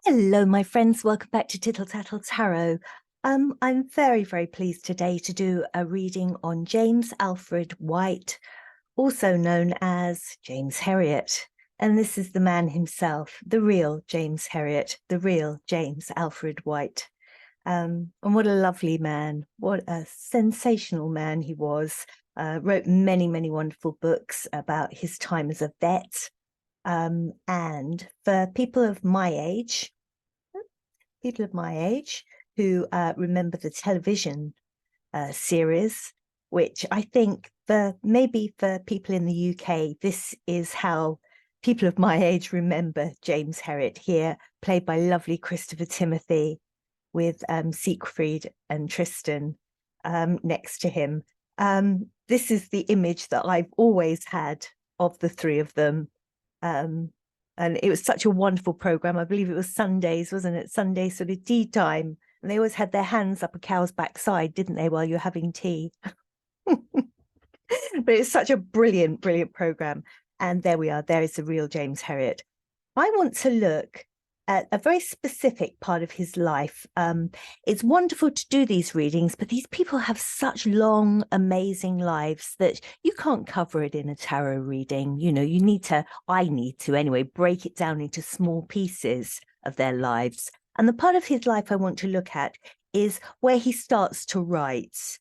Hello, my friends. Welcome back to Tittle Tattle Tarot. I'm very, very pleased today to do a reading on James Alfred White, also known as James Herriot. And this is the man himself, the real James Herriot, the real James Alfred White. And what a lovely man, what a sensational man he was. Wrote many, many wonderful books about his time as a vet. And for people of my age who remember the television series, which I think maybe for people in the UK, this is how people of my age remember James Herriot here, played by lovely Christopher Timothy, with Siegfried and Tristan next to him. This is the image that I've always had of the three of them. And it was such a wonderful program. I believe it was Sundays, wasn't it? Sunday sort of tea time. And they always had their hands up a cow's backside, didn't they, while you're having tea? But it's such a brilliant, brilliant program. And there we are. There is the real James Herriot. I want to look at a very specific part of his life. It's wonderful to do these readings, but these people have such long, amazing lives that you can't cover it in a tarot reading. You know, I need to anyway, break it down into small pieces of their lives. And the part of his life I want to look at is where he starts to write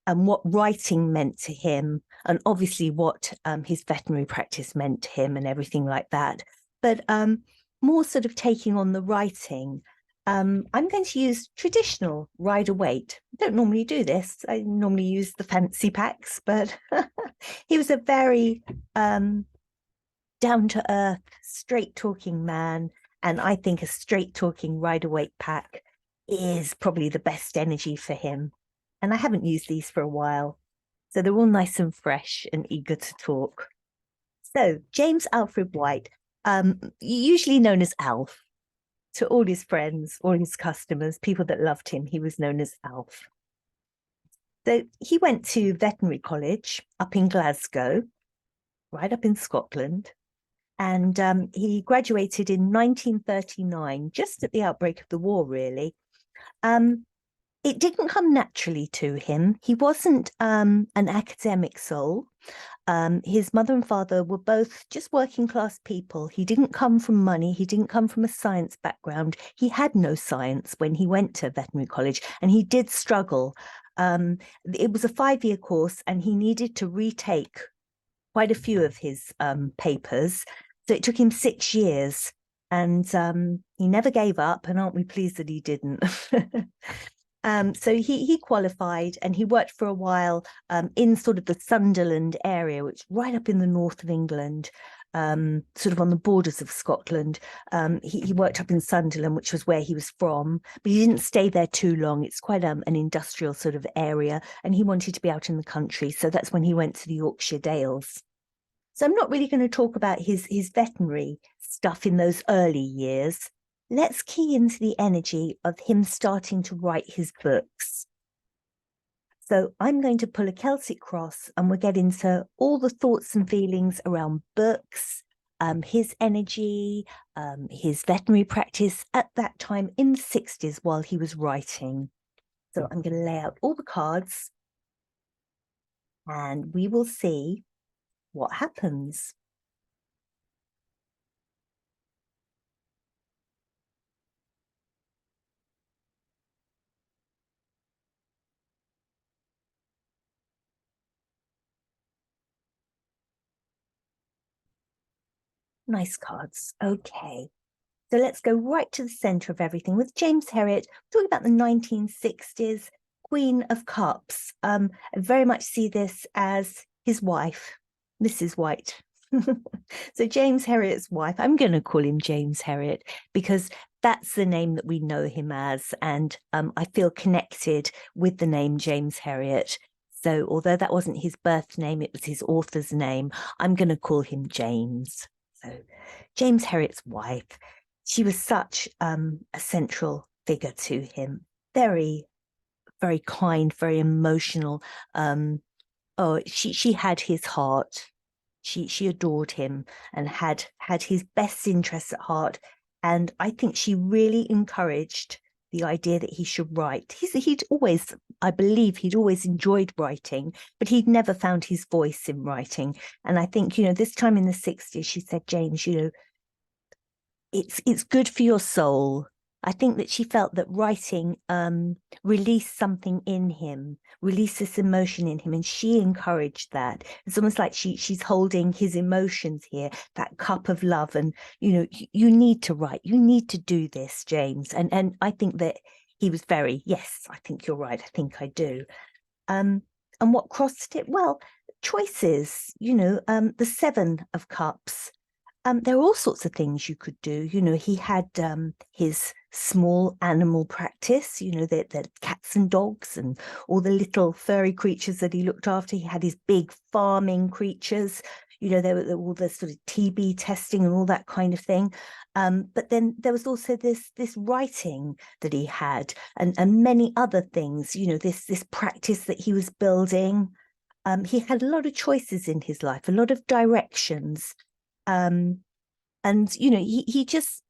and what writing meant to him, and obviously what his veterinary practice meant to him and everything like that. But more sort of taking on the writing, I'm going to use traditional Rider-Waite. I don't normally do this. I normally use the fancy packs, but he was a very down-to-earth, straight-talking man, and I think a straight-talking Rider-Waite pack is probably the best energy for him. And I haven't used these for a while, so they're all nice and fresh and eager to talk. So, James Alfred White, usually known as Alf, to all his friends, all his customers, people that loved him, he was known as Alf. So he went to veterinary college up in Glasgow, right up in Scotland, and he graduated in 1939, just at the outbreak of the war, really. It didn't come naturally to him. He wasn't an academic soul. His mother and father were both just working class people. He didn't come from money. He didn't come from a science background. He had no science when he went to veterinary college, and he did struggle. It was a 5-year course, and he needed to retake quite a few of his papers. So it took him 6 years, and he never gave up, and aren't we pleased that he didn't? So he qualified, and he worked for a while in sort of the Sunderland area, which is right up in the north of England, sort of on the borders of Scotland. He worked up in Sunderland, which was where he was from, but he didn't stay there too long. It's quite an industrial sort of area, and he wanted to be out in the country. So that's when he went to the Yorkshire Dales. So I'm not really going to talk about his veterinary stuff in those early years. Let's key into the energy of him starting to write his books. So I'm going to pull a Celtic cross, and we'll get into all the thoughts and feelings around books, his energy, his veterinary practice at that time in the 60s while he was writing. So I'm going to lay out all the cards, and we will see what happens. Nice cards. Okay. So let's go right to the center of everything with James Herriot, talking about the 1960s, Queen of Cups. I very much see this as his wife, Mrs. White. So James Herriot's wife, I'm going to call him James Herriot because that's the name that we know him as. And I feel connected with the name James Herriot. So although that wasn't his birth name, it was his author's name, I'm going to call him James. So James Herriot's wife, she was such a central figure to him. Very, very kind, very emotional. She had his heart. She adored him and had his best interests at heart, And I think she really encouraged the idea that he should write. I believe he'd always enjoyed writing, but he'd never found his voice in writing. And I think, this time in the 60s, she said, James, it's good for your soul. I think that she felt that writing released something in him, released this emotion in him, and she encouraged that. It's almost like she's holding his emotions here, that cup of love, and you need to write, you need to do this, James. And I think that he was yes, I think you're right. I think I do. And what crossed it? Well, choices. The Seven of Cups. There are all sorts of things you could do. He had his small animal practice, the cats and dogs and all the little furry creatures that he looked after. He had his big farming creatures, there were all the sort of TB testing and all that kind of thing. But then there was also this writing that he had and many other things, this practice that he was building. He had a lot of choices in his life, a lot of directions. And he just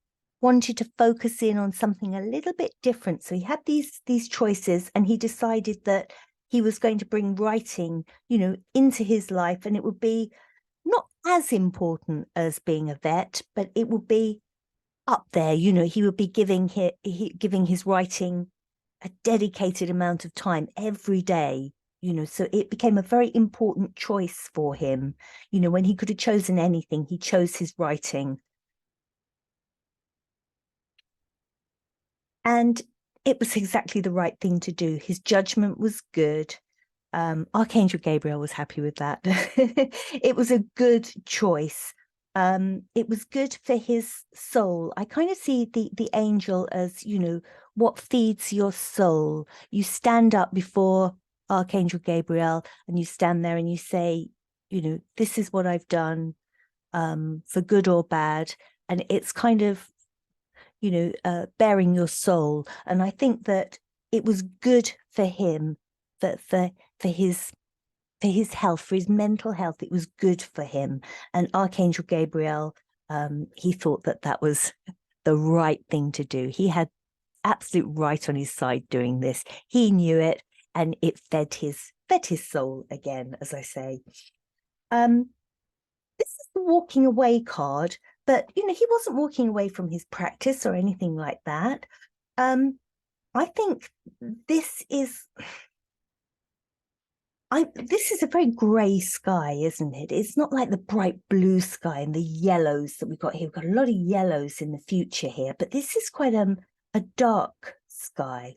wanted to focus in on something a little bit different. So he had these choices, and he decided that he was going to bring writing, into his life, and it would be not as important as being a vet, but it would be up there. He would be giving his writing a dedicated amount of time every day. So it became a very important choice for him. When he could have chosen anything, he chose his writing. And it was exactly the right thing to do. His judgment was good. Archangel Gabriel was happy with that. It was a good choice. It was good for his soul. I kind of see the angel as, what feeds your soul. You stand up before Archangel Gabriel and you stand there and you say, this is what I've done, for good or bad. And it's kind of, bearing your soul. And I think that it was good for him, for his health, for his mental health. It was good for him. And Archangel Gabriel, he thought that was the right thing to do. He had absolute right on his side doing this. He knew it, and it fed his soul again, as I say. This is the walking away card, but he wasn't walking away from his practice or anything like that. I think this is a very grey sky, isn't it? It's not like the bright blue sky and the yellows that we've got here. We've got a lot of yellows in the future here, but this is quite a dark sky.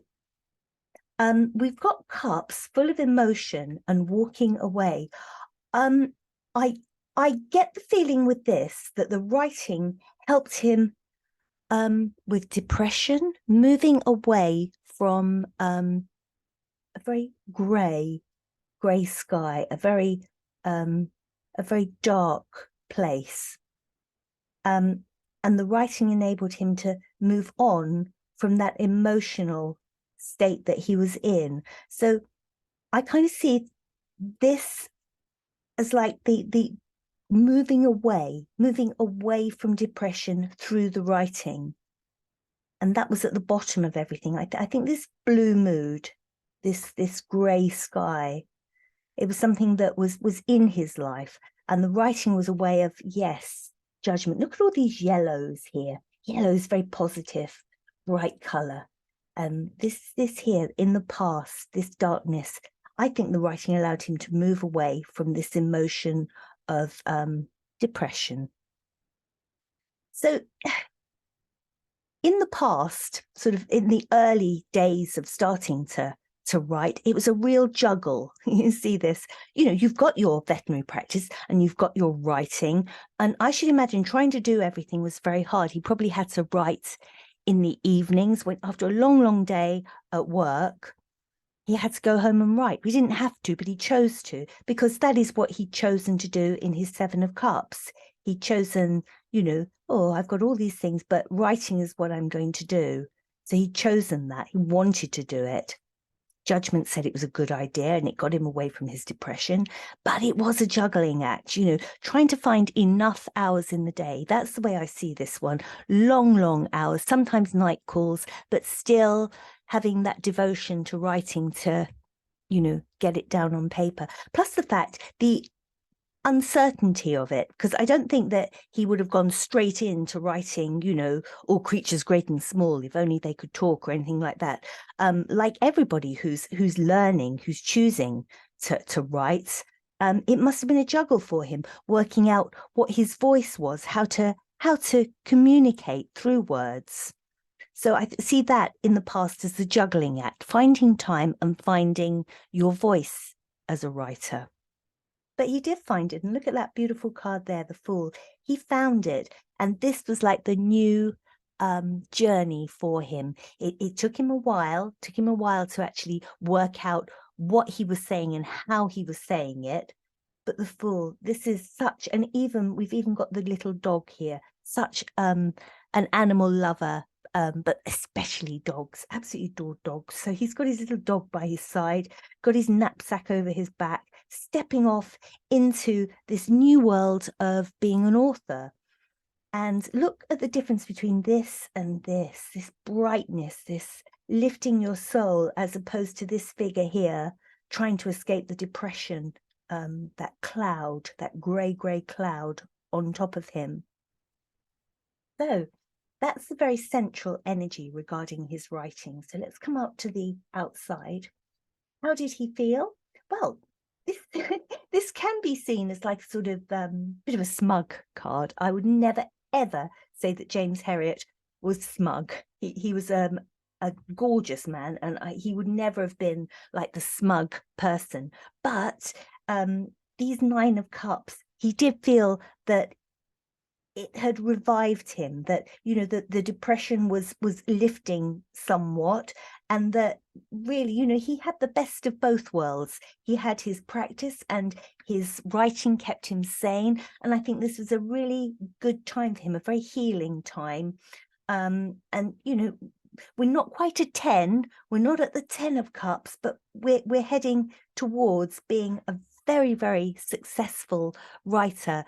We've got cups full of emotion and walking away. I get the feeling with this that the writing helped him with depression, moving away from a very grey sky, a very dark place. And the writing enabled him to move on from that emotional state that he was in. So I kind of see this as like the moving away from depression through the writing. And that was at the bottom of everything. I think this blue mood, this grey sky, it was something that was in his life. And the writing was a way of, yes, judgment. Look at all these yellows here. Yellow is very positive, bright colour. This here in the past, this darkness, I think the writing allowed him to move away from this emotion of depression. So in the past, sort of in the early days of starting to write, it was a real juggle. You see this, you've got your veterinary practice and you've got your writing. And I should imagine trying to do everything was very hard. He probably had to write in the evenings when after a long, long day at work. He had to go home and write. We didn't have to, but he chose to, because that is what he'd chosen to do in his Seven of Cups. He'd chosen, I've got all these things, but writing is what I'm going to do. So he'd chosen that. He wanted to do it. Judgement said it was a good idea and it got him away from his depression, but it was a juggling act, you know, trying to find enough hours in the day. That's the way I see this one. Long, long hours, sometimes night calls, but still having that devotion to writing to, you know, get it down on paper. Plus the fact, the uncertainty of it, because I don't think that he would have gone straight into writing, you know, all creatures great and small, if only they could talk, or anything like that. Like everybody who's learning, who's choosing to write, it must have been a juggle for him, working out what his voice was, how to communicate through words. So I see that in the past as the juggling act, finding time and finding your voice as a writer. But he did find it. And look at that beautiful card there, the Fool. He found it. And this was like the new journey for him. It took him a while, to actually work out what he was saying and how he was saying it. But the Fool, this is such, and we've even got the little dog here, such an animal lover, but especially dogs, absolutely adore dogs. So he's got his little dog by his side, got his knapsack over his back, stepping off into this new world of being an author. And look at the difference between this and this brightness, this lifting your soul, as opposed to this figure here trying to escape the depression, that cloud, that grey cloud on top of him. So that's the very central energy regarding his writing. So let's come out to the outside. How did he feel? Well, this can be seen as like sort of bit of a smug card. I would never ever say that James Herriot was smug. He was a gorgeous man, and he would never have been like the smug person. But these 9 of Cups, he did feel that it had revived him, that, you know, that the depression was lifting somewhat, and that really, you know, he had the best of both worlds. He had his practice, and his writing kept him sane. And I think this was a really good time for him, a very healing time. And, you know, we're not quite a 10, we're not at the 10 of Cups, but we're heading towards being a very, very successful writer,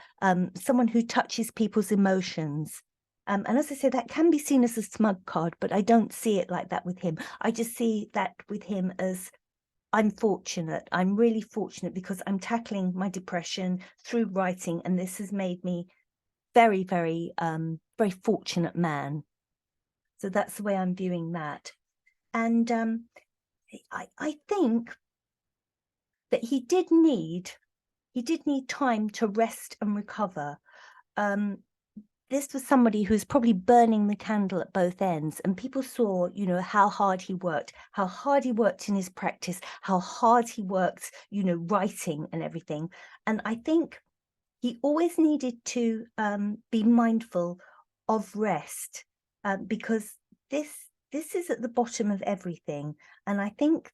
someone who touches people's emotions. And as I say, that can be seen as a smug card, but I don't see it like that with him. I just see that with him as, I'm fortunate. I'm really fortunate because I'm tackling my depression through writing, and this has made me very, very, very fortunate man. So that's the way I'm viewing that. And I think that he did need time to rest and recover. This was somebody who's probably burning the candle at both ends, and people saw, you know, how hard he worked in his practice, how hard he worked, you know, writing and everything. And I think he always needed to be mindful of rest, because this is at the bottom of everything. And I think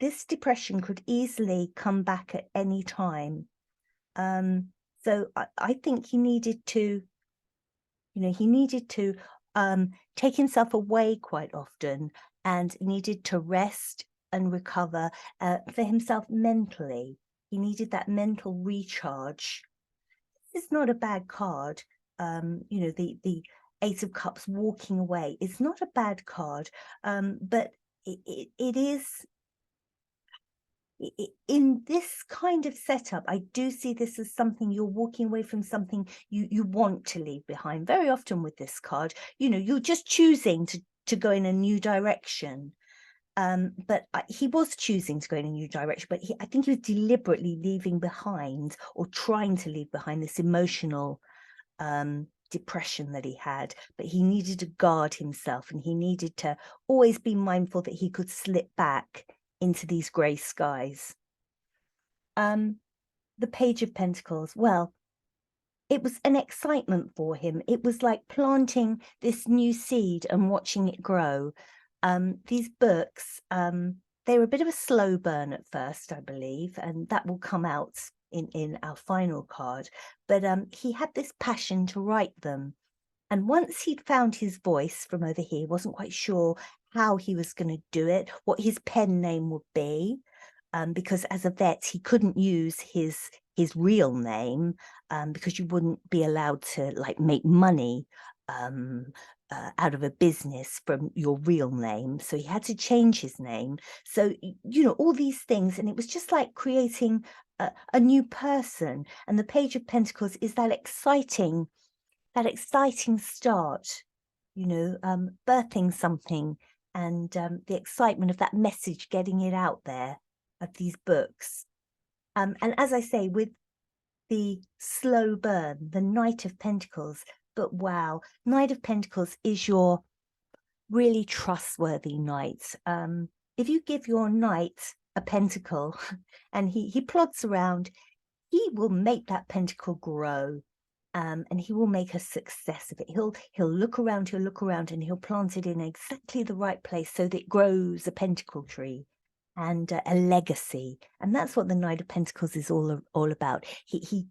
this depression could easily come back at any time. So I think he needed to, you know, take himself away quite often, and needed to rest and recover for himself mentally. He needed that mental recharge. This is not a bad card. You know, the 8 of Cups walking away, it's not a bad card, but it is, in this kind of setup, I do see this as something you're walking away from, something you want to leave behind. Very often with this card, you know, you're just choosing to go in a new direction. But he was choosing to go in a new direction, but I think he was deliberately leaving behind, or trying to leave behind, this emotional depression that he had. But he needed to guard himself, and he needed to always be mindful that he could slip back into these grey skies. The Page of Pentacles, well, it was an excitement for him. It was like planting this new seed and watching it grow. These books, they were a bit of a slow burn at first, I believe, and that will come out in our final card. But he had this passion to write them. And once he'd found his voice from over here, wasn't quite sure how he was going to do it, what his pen name would be, because as a vet, he couldn't use his real name, because you wouldn't be allowed to like make money out of a business from your real name. So he had to change his name. So, you know, all these things. And it was just like creating a new person. And the Page of Pentacles is that exciting start, you know, birthing something, and the excitement of that message, getting it out there, of these books. And as I say, with the slow burn, the Knight of Pentacles, but wow, Knight of Pentacles is your really trustworthy knight. If you give your knight a pentacle and he plods around, he will make that pentacle grow. And he will make a success of it. He'll look around, and he'll plant it in exactly the right place so that it grows a pentacle tree and a legacy. And that's what the Knight of Pentacles is all about. He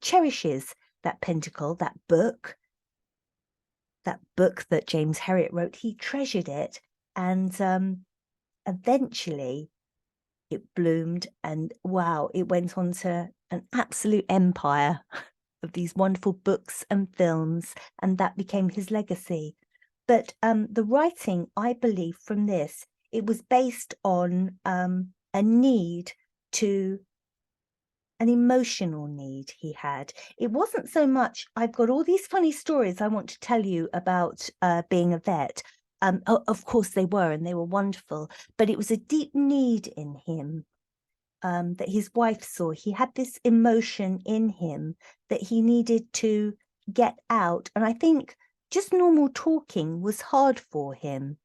cherishes that pentacle, that book that James Herriot wrote. He treasured it, and eventually it bloomed, and wow, it went on to an absolute empire of these wonderful books and films, and that became his legacy. But the writing, I believe, from this, it was based on a need to, an emotional need he had. It wasn't so much, I've got all these funny stories I want to tell you about being a vet. Of course they were, and they were wonderful, but it was a deep need in him that his wife saw. He had this emotion in him that he needed to get out. And I think just normal talking was hard for him.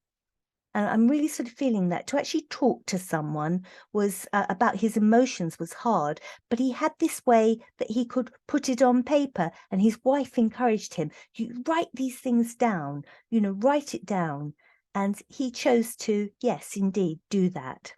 And I'm really sort of feeling that to actually talk to someone was about his emotions was hard, but he had this way that he could put it on paper, and his wife encouraged him, you write these things down, you know, write it down. And he chose to, yes, indeed, do that.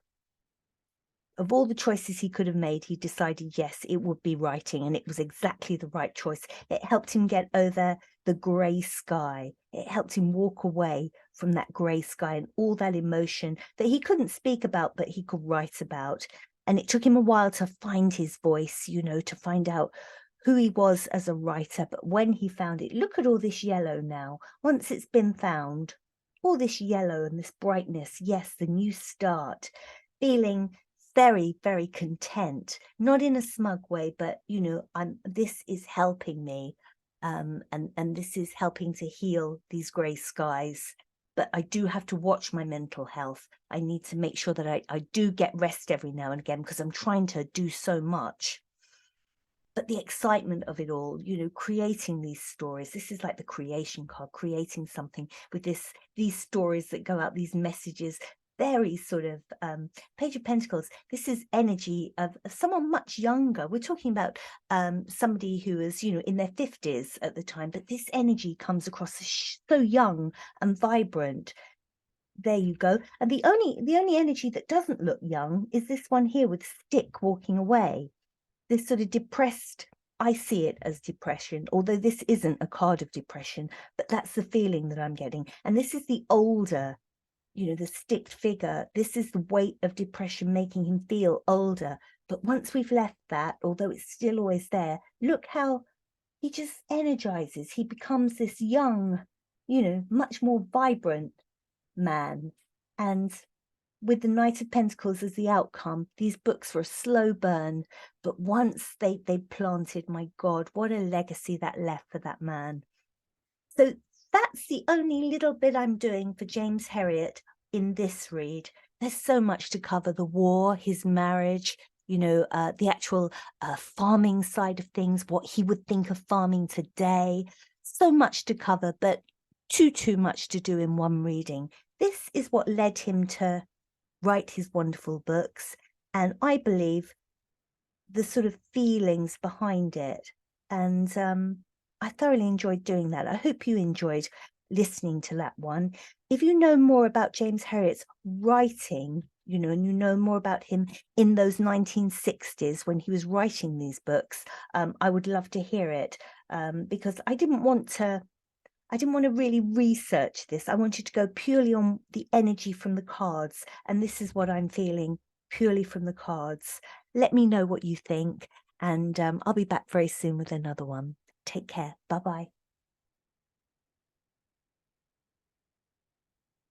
Of all the choices he could have made, he decided, yes, it would be writing, and it was exactly the right choice. It helped him get over the grey sky. It helped him walk away from that grey sky and all that emotion that he couldn't speak about, but he could write about. And it took him a while to find his voice, you know, to find out who he was as a writer. But when he found it, look at all this yellow now. Once it's been found, all this yellow and this brightness, yes, the new start, feeling very, very content, not in a smug way, but you know, this is helping me, and this is helping to heal these grey skies. But I do have to watch my mental health. I need to make sure that I do get rest every now and again, because I'm trying to do so much. But the excitement of it all, you know, creating these stories, this is like the creation card, creating something with these stories that go out, these messages, very sort of Page of Pentacles. This is energy of someone much younger. We're talking about somebody who was, you know, in their 50s at the time, but this energy comes across as so young and vibrant. There you go. And the only energy that doesn't look young is this one here with Stick walking away. This sort of depressed, I see it as depression, although this isn't a card of depression, but that's the feeling that I'm getting. And this is the older, you know, the sticked figure. This is the weight of depression making him feel older. But once we've left that, although it's still always there, look how he just energizes. He becomes this young, you know, much more vibrant man. And with the Knight of Pentacles as the outcome, these books were a slow burn, but once they planted, my God, what a legacy that left for that man. So that's the only little bit I'm doing for James Herriot in this read. There's so much to cover: the war, his marriage, you know, the actual farming side of things, what he would think of farming today. So much to cover, but too much to do in one reading. This is what led him to write his wonderful books, and I believe the sort of feelings behind it. And I thoroughly enjoyed doing that. I hope you enjoyed listening to that one. If you know more about James Herriot's writing, you know, and you know more about him in those 1960s when he was writing these books, I would love to hear it, because I didn't want to I didn't want to really research this. I wanted to go purely on the energy from the cards. And this is what I'm feeling purely from the cards. Let me know what you think. And I'll be back very soon with another one. Take care. Bye-bye.